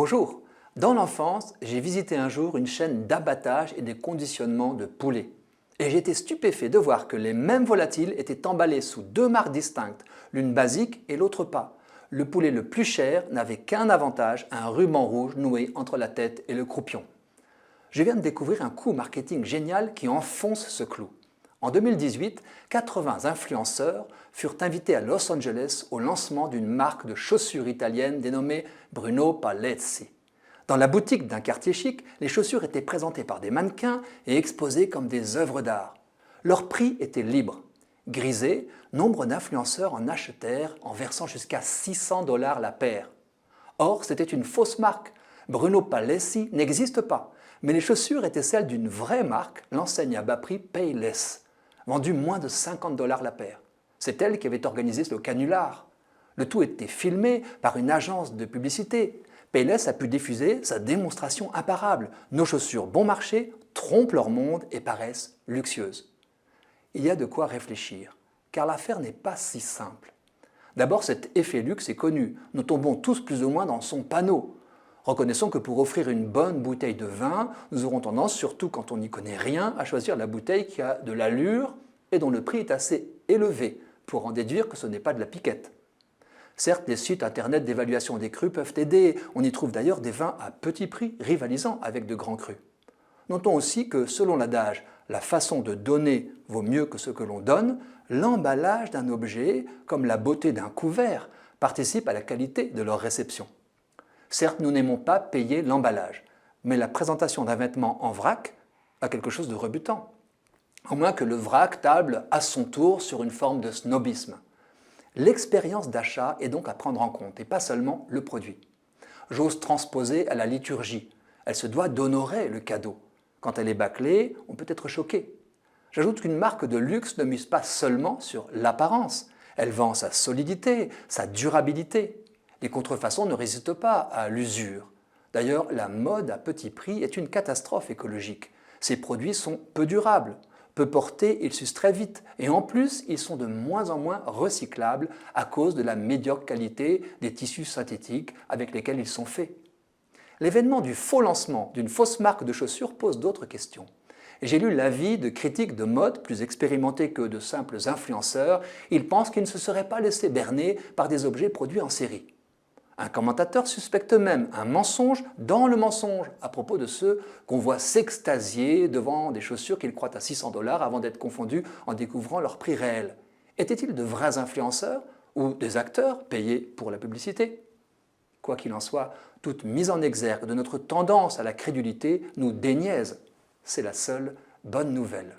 Bonjour. Dans l'enfance, j'ai visité un jour une chaîne d'abattage et de conditionnement de poulets. Et j'ai été stupéfait de voir que les mêmes volatiles étaient emballés sous deux marques distinctes, l'une basique et l'autre pas. Le poulet le plus cher n'avait qu'un avantage, un ruban rouge noué entre la tête et le croupion. Je viens de découvrir un coup marketing génial qui enfonce ce clou. En 2018, 80 influenceurs furent invités à Los Angeles au lancement d'une marque de chaussures italienne dénommée Bruno Palezzi. Dans la boutique d'un quartier chic, les chaussures étaient présentées par des mannequins et exposées comme des œuvres d'art. Leur prix était libre. Grisés, nombre d'influenceurs en achetèrent en versant jusqu'à 600 $ la paire. Or, c'était une fausse marque. Bruno Palezzi n'existe pas, mais les chaussures étaient celles d'une vraie marque, l'enseigne à bas prix Payless, vendue moins de 50 $ la paire. C'est elle qui avait organisé le canular. Le tout était filmé par une agence de publicité. Payless a pu diffuser sa démonstration imparable. Nos chaussures bon marché trompent leur monde et paraissent luxueuses. Il y a de quoi réfléchir, car l'affaire n'est pas si simple. D'abord, cet effet luxe est connu. Nous tombons tous plus ou moins dans son panneau. Reconnaissons que pour offrir une bonne bouteille de vin, nous aurons tendance, surtout quand on n'y connaît rien, à choisir la bouteille qui a de l'allure et dont le prix est assez élevé pour en déduire que ce n'est pas de la piquette. Certes, les sites internet d'évaluation des crus peuvent aider. On y trouve d'ailleurs des vins à petit prix, rivalisant avec de grands crus. Notons aussi que, selon l'adage « la façon de donner vaut mieux que ce que l'on donne », l'emballage d'un objet, comme la beauté d'un couvert, participe à la qualité de leur réception. Certes, nous n'aimons pas payer l'emballage, mais la présentation d'un vêtement en vrac a quelque chose de rebutant. À moins que le vrac table à son tour sur une forme de snobisme. L'expérience d'achat est donc à prendre en compte, et pas seulement le produit. J'ose transposer à la liturgie. Elle se doit d'honorer le cadeau. Quand elle est bâclée, on peut être choqué. J'ajoute qu'une marque de luxe ne mise pas seulement sur l'apparence. Elle vend sa solidité, sa durabilité. Les contrefaçons ne résistent pas à l'usure. D'ailleurs, la mode à petit prix est une catastrophe écologique. Ces produits sont peu durables. Peu portés, ils s'usent très vite et en plus, ils sont de moins en moins recyclables à cause de la médiocre qualité des tissus synthétiques avec lesquels ils sont faits. L'événement du faux lancement d'une fausse marque de chaussures pose d'autres questions. J'ai lu l'avis de critiques de mode plus expérimentés que de simples influenceurs. Ils pensent qu'ils ne se seraient pas laissés berner par des objets produits en série. Un commentateur suspecte même un mensonge dans le mensonge à propos de ceux qu'on voit s'extasier devant des chaussures qu'ils croient à 600 $ avant d'être confondus en découvrant leur prix réel. Étaient-ils de vrais influenceurs ou des acteurs payés pour la publicité? Quoi qu'il en soit, toute mise en exergue de notre tendance à la crédulité nous déniaise. C'est la seule bonne nouvelle.